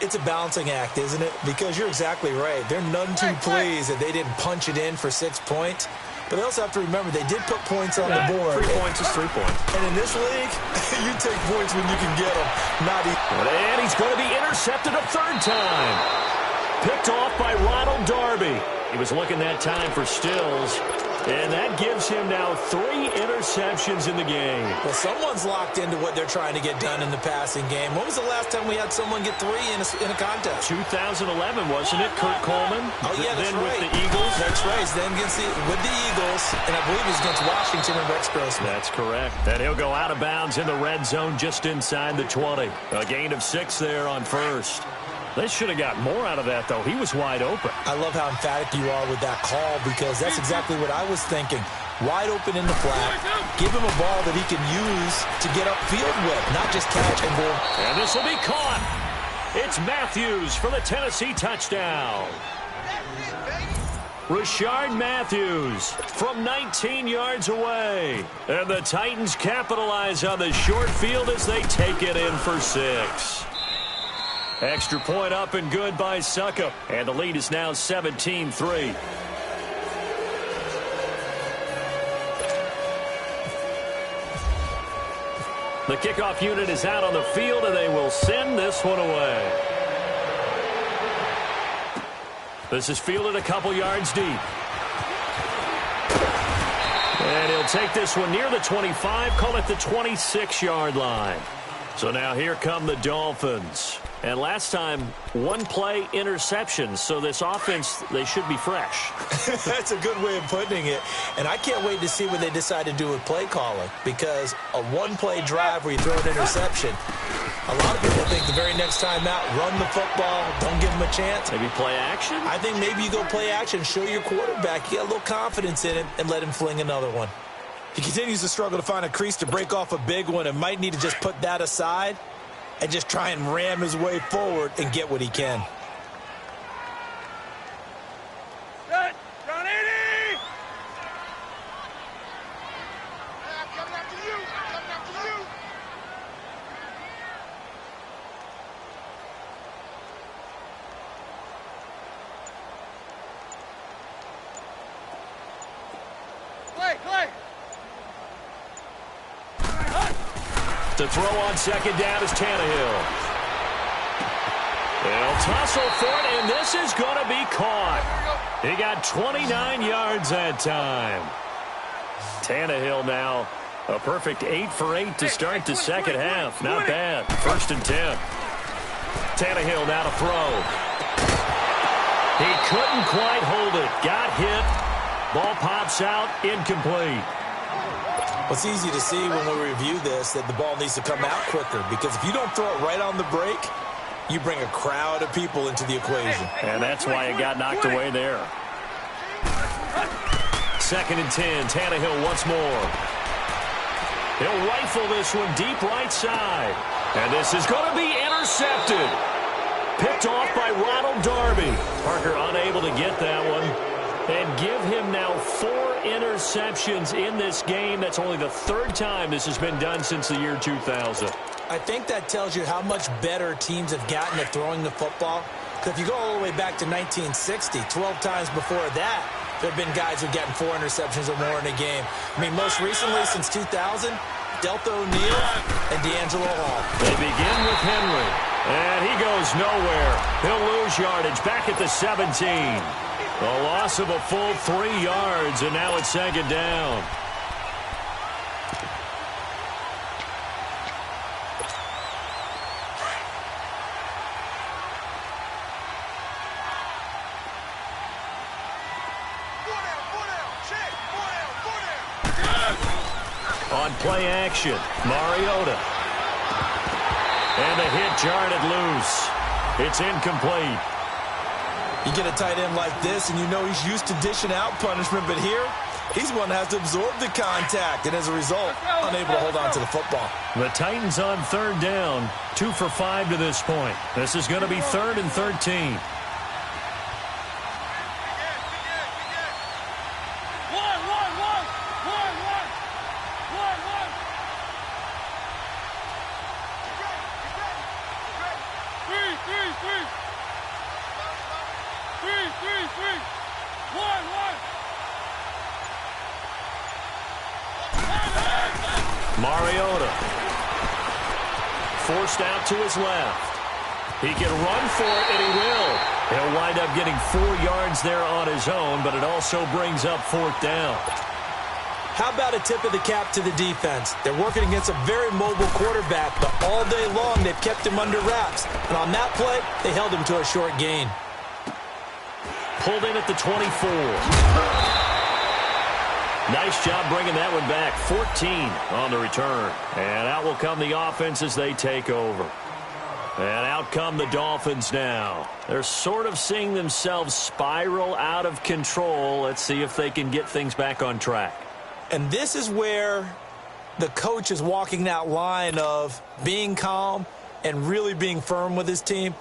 It's a balancing act, isn't it? Because you're exactly right. They're none too pleased that they didn't punch it in for 6 points. But they also have to remember they did put points on the board. 3 points is 3 points. And in this league, you take points when you can get them. Not easy. And he's going to be intercepted a third time. Picked off by Ronald Darby. He was looking that time for Stills. And that gives him now 3 interceptions in the game. Well, someone's locked into what they're trying to get done in the passing game. When was the last time we had someone get 3 in a contest? 2011, wasn't it, Kurt Coleman? Oh, yeah, that's then right. With the Eagles. That's right. Then with the Eagles, and I believe it was against Washington and Rex Grossman. That's correct. And he'll go out of bounds in the red zone just inside the 20. A gain of 6 there on first. They should have got more out of that, though. He was wide open. I love how emphatic you are with that call because that's exactly what I was thinking. Wide open in the flat. Give him a ball that he can use to get upfield with, not just catch and go. And this will be caught. It's Matthews for the Tennessee touchdown. Rashard Matthews from 19 yards away. And the Titans capitalize on the short field as they take it in for 6. Extra point up and good by Suckup. And the lead is now 17-3. The kickoff unit is out on the field, and they will send this one away. This is fielded a couple yards deep. And he'll take this one near the 25, call it the 26-yard line. So now here come the Dolphins. And last time, 1 play interception. So this offense, they should be fresh. That's a good way of putting it. And I can't wait to see what they decide to do with play calling. Because a 1-play drive where you throw an interception, a lot of people think the very next time out, run the football, don't give them a chance. Maybe play action? I think maybe you go play action, show your quarterback, you get a little confidence in him, and let him fling another one. He continues to struggle to find a crease to break off a big one and might need to just put that aside and just try and ram his way forward and get what he can. Set. John 80. I'm coming after you. I'm coming after you. Clay. To throw on second down is Tannehill. They'll tussle for it, and this is going to be caught. He got 29 yards that time. Tannehill now a perfect 8 for 8 to start the second half. Not bad. 1st and 10. Tannehill now to throw. He couldn't quite hold it. Got hit. Ball pops out. Incomplete. It's easy to see when we review this that the ball needs to come out quicker because if you don't throw it right on the break, you bring a crowd of people into the equation. And that's why it got knocked away there. 2nd and 10. Tannehill once more. He'll rifle this one deep right side. And this is going to be intercepted. Picked off by Ronald Darby. Parker unable to get that one. And give him now 4 interceptions in this game. That's only the 3rd time this has been done since the year 2000. I think that tells you how much better teams have gotten at throwing the football. Because if you go all the way back to 1960, 12 times before that, there have been guys who've gotten 4 interceptions or more in a game. I mean, most recently, since 2000, Delta O'Neal and D'Angelo Hall. They begin with Henry. And he goes nowhere. He'll lose yardage back at the 17. A loss of a full 3 yards, and now it's 2nd down. On play action, Mariota. And the hit jarred loose. It's incomplete. You get a tight end like this, and you know he's used to dishing out punishment, but here, he's one that has to absorb the contact, and as a result, unable to hold on to the football. The Titans on 3rd down, 2 for 5 to this point. This is going to be 3rd and 13. Mariota forced out to his left. He can run for it, and he will. He'll wind up getting 4 yards there on his own, but it also brings up 4th down. How about a tip of the cap to the defense? They're working against a very mobile quarterback, but all day long they've kept him under wraps. And on that play, they held him to a short gain. Pulled in at the 24. Nice job bringing that one back. 14 on the return. And out will come the offense as they take over. And out come the Dolphins now. They're sort of seeing themselves spiral out of control. Let's see if they can get things back on track. And this is where the coach is walking that line of being calm and really being firm with his team.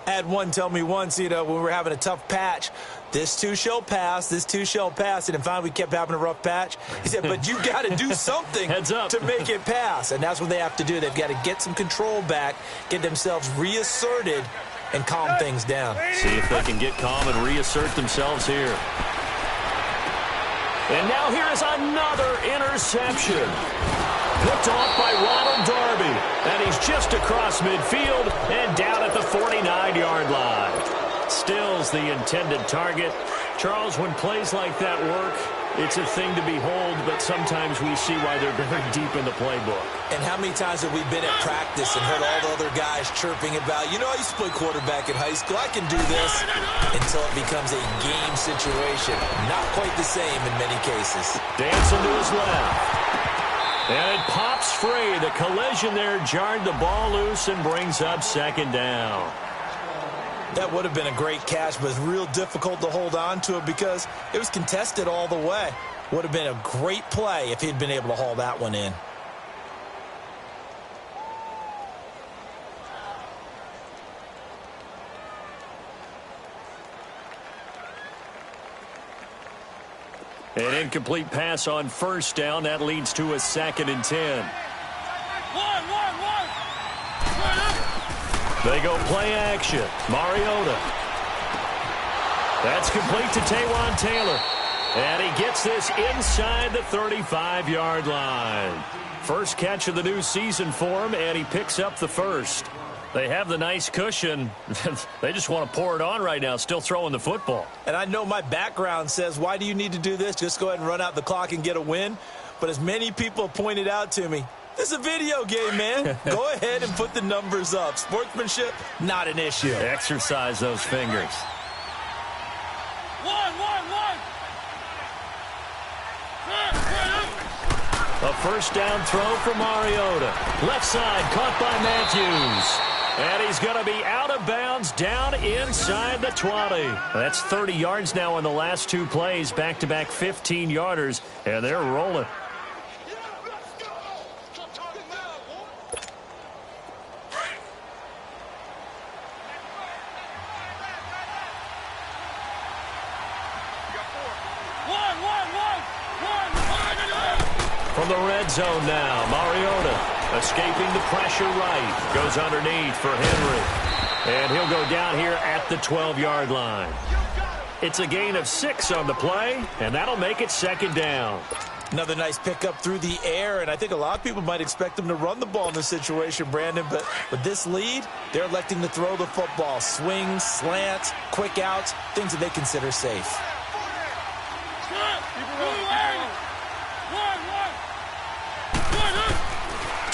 I had one tell me once, when we were having a tough patch, this too shall pass, this too shall pass. And finally we kept having a rough patch. He said, but you got to do something Heads up. to make it pass. And that's what they have to do. They've got to get some control back, get themselves reasserted, and calm things down. See if they can get calm and reassert themselves here. And now here is another interception. Picked off by Ronald Darby. And he's just across midfield and down at the 49-yard line. Stills the intended target. Charles, when plays like that work, it's a thing to behold, but sometimes we see why they're very deep in the playbook. And how many times have we been at practice and heard all the other guys chirping about, I used to play quarterback in high school, I can do this, until it becomes a game situation. Not quite the same in many cases. Dancing to his left. And it pops free. The collision there jarred the ball loose and brings up 2nd down. That would have been a great catch, but it's real difficult to hold on to it because it was contested all the way. Would have been a great play if he'd been able to haul that one in. An incomplete pass on 1st down. That leads to a 2nd and 10. They go play action. Mariota. That's complete to Taywan Taylor. And he gets this inside the 35-yard line. First catch of the new season for him, and he picks up the 1st. They have the nice cushion. They just want to pour it on right now, still throwing the football. And I know my background says, why do you need to do this? Just go ahead and run out the clock and get a win. But as many people have pointed out to me, this is a video game, man. Go ahead and put the numbers up. Sportsmanship, not an issue. Exercise those fingers. A 1st down throw for Mariota. Left side caught by Matthews. And he's going to be out of bounds down inside the 20. That's 30 yards now in the last 2 plays. Back-to-back 15-yarders. And they're rolling. From the red zone now, Mariota escaping the pressure right. Goes underneath for Henry. And he'll go down here at the 12-yard line. It's a gain of 6 on the play, and that'll make it 2nd down. Another nice pickup through the air, and I think a lot of people might expect them to run the ball in this situation, Brandon, but with this lead, they're electing to throw the football. Swings, slants, quick outs, things that they consider safe.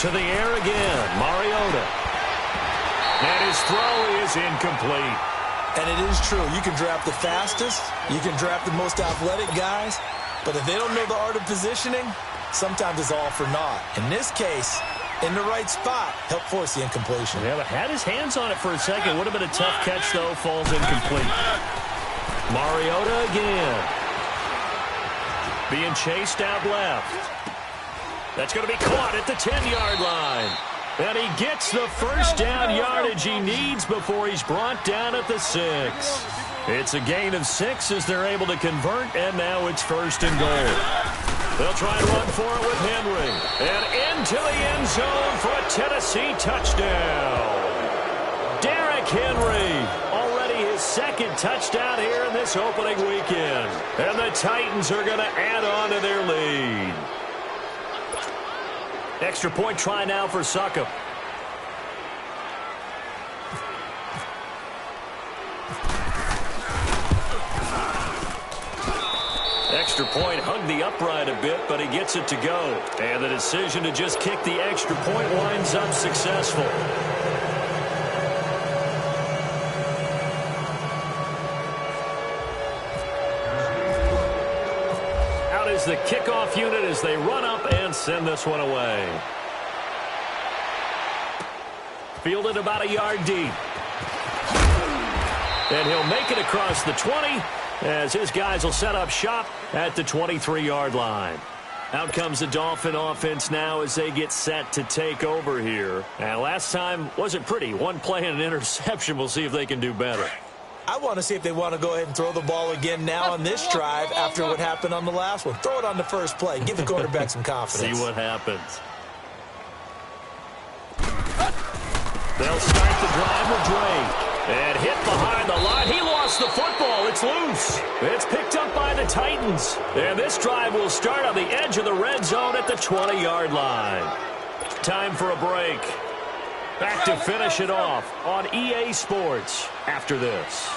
To the air again, Mariota. And his throw is incomplete. And it is true. You can draft the fastest, you can draft the most athletic guys, but if they don't know the art of positioning, sometimes it's all for naught. In this case, in the right spot, helped force the incompletion. Yeah, but had his hands on it for a second. Would have been a tough catch, though. Falls incomplete. Mariota again. Being chased out left. That's going to be caught at the 10-yard line. And he gets the 1st down yardage he needs before he's brought down at the 6. It's a gain of 6 as they're able to convert, and now it's 1st and goal. They'll try and run for it with Henry. And into the end zone for a Tennessee touchdown. Derrick Henry, already his second touchdown here in this opening weekend. And the Titans are going to add on to their lead. Extra point try now for Succop. Extra point hugged the upright a bit, but he gets it to go. And the decision to just kick the extra point winds up successful. Out is the kickoff unit as they run up and send this one away. Fielded about a yard deep. And he'll make it across the 20 as his guys will set up shop at the 23-yard line. Out comes the Dolphin offense now as they get set to take over here. And last time wasn't pretty. One play and an interception. We'll see if they can do better. I want to see if they want to go ahead and throw the ball again now on this drive after what happened on the last one. Throw it on the first play. Give the quarterback some confidence. See what happens. They'll start the drive with Drake. And hit behind the line. He lost the football. It's loose. It's picked up by the Titans. And this drive will start on the edge of the red zone at the 20-yard line. Time for a break. Back to finish it off on EA Sports after this.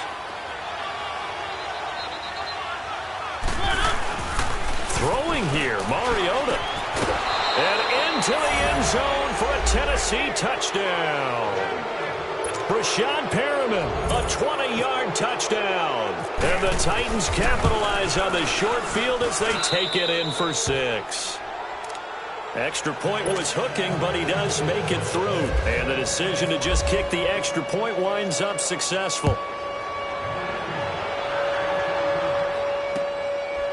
Throwing here, Mariota. And into the end zone for a Tennessee touchdown. Rashad Perriman, a 20-yard touchdown. And the Titans capitalize on the short field as they take it in for 6. Extra point was hooking, but he does make it through. And the decision to just kick the extra point winds up successful.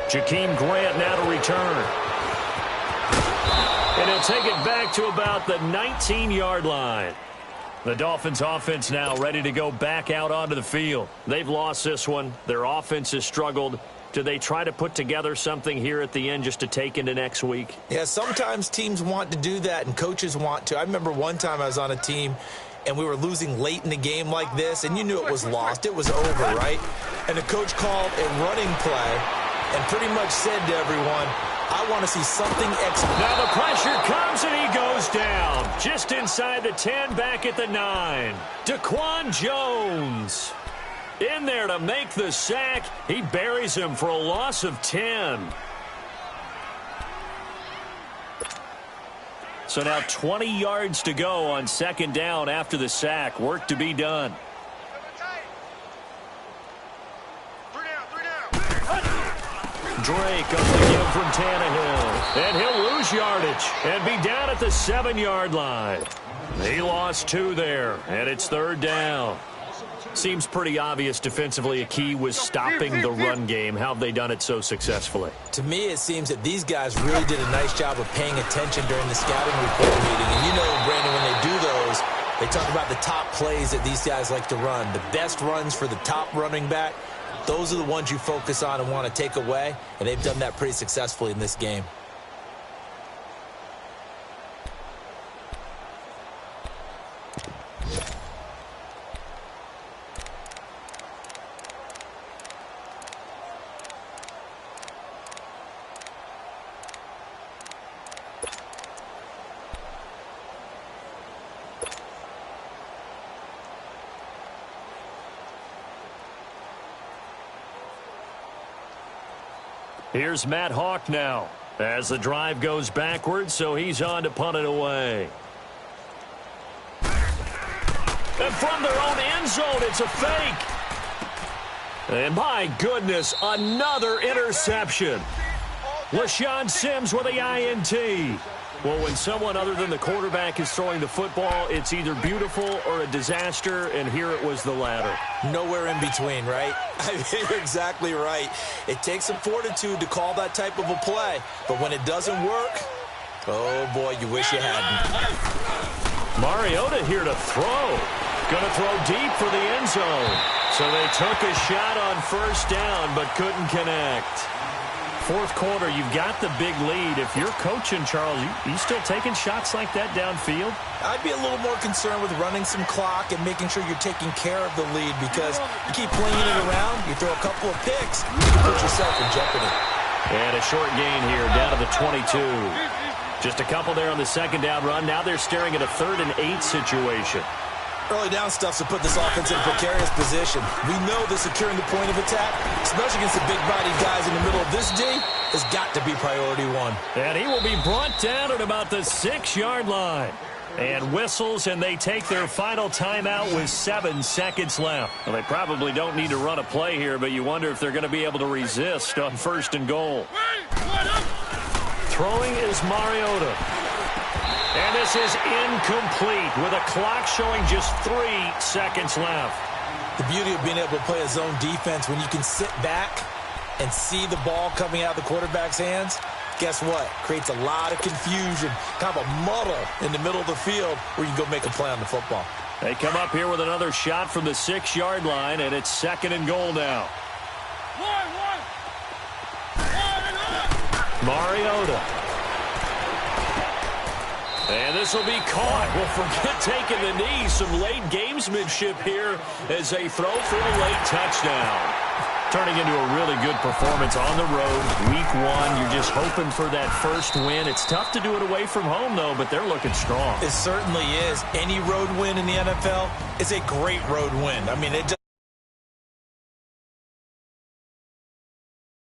Jakeem Grant now to return. And he'll take it back to about the 19-yard line. The Dolphins offense now ready to go back out onto the field. They've lost this one. Their offense has struggled. Do they try to put together something here at the end just to take into next week? Yeah, sometimes teams want to do that and coaches want to. I remember one time I was on a team and we were losing late in the game like this, and you knew it was lost. It was over, right? And the coach called a running play and pretty much said to everyone, I want to see something extra. Now the pressure comes and he goes down. Just inside the 10, back at the 9. Daquan Jones in there to make the sack. He buries him for a loss of 10. So now 20 yards to go on second down after the sack. Work to be done. Drake on the give from Tannehill. And he'll lose yardage and be down at the 7-yard line. He lost 2 there, and it's third down. Seems pretty obvious defensively a key was stopping the run game. How have they done it so successfully? To me, it seems that these guys really did a nice job of paying attention during the scouting report meeting. And you know, Brandon, when they do those, they talk about the top plays that these guys like to run. The best runs for the top running back. Those are the ones you focus on and want to take away, and they've done that pretty successfully in this game. Here's Matt Hawk now as the drive goes backwards, so he's on to punt it away. And from their own end zone, it's a fake. And my goodness, another interception. LaShawn Sims with the INT. Well, when someone other than the quarterback is throwing the football, it's either beautiful or a disaster, and here it was the latter. Nowhere in between, right? I mean, you're exactly right. It takes some fortitude to call that type of a play, but when it doesn't work, oh boy, you wish you hadn't. Mariota here to throw. Going to throw deep for the end zone. So they took a shot on first down, but couldn't connect. Fourth quarter, you've got the big lead. If you're coaching, Charles, you still taking shots like that downfield? I'd be a little more concerned with running some clock and making sure you're taking care of the lead, because you keep playing it around, you throw a couple of picks, you can put yourself in jeopardy. And a short gain here, down to the 22. Just a couple there on the second down run. Now they're staring at a 3rd and 8 situation. Early down stuff to put this offense in precarious position. We know that securing the point of attack, especially against the big-bodied guys in the middle of this D, has got to be priority one. And he will be brought down at about the 6-yard line. And whistles, and they take their final timeout with 7 seconds left. Well, they probably don't need to run a play here, but you wonder if they're going to be able to resist on 1st and goal. Throwing is Mariota. And this is incomplete with a clock showing just 3 seconds left. The beauty of being able to play a zone defense when you can sit back and see the ball coming out of the quarterback's hands, guess what? Creates a lot of confusion, kind of a muddle in the middle of the field where you can go make a play on the football. They come up here with another shot from the 6-yard line, and it's 2nd and goal now. Mariota. And this will be caught. Well, forget taking the knee. Some late gamesmanship here as they throw for a late touchdown. Turning into a really good performance on the road. Week 1, you're just hoping for that first win. It's tough to do it away from home, though, but they're looking strong. It certainly is. Any road win in the NFL is a great road win. I mean, it just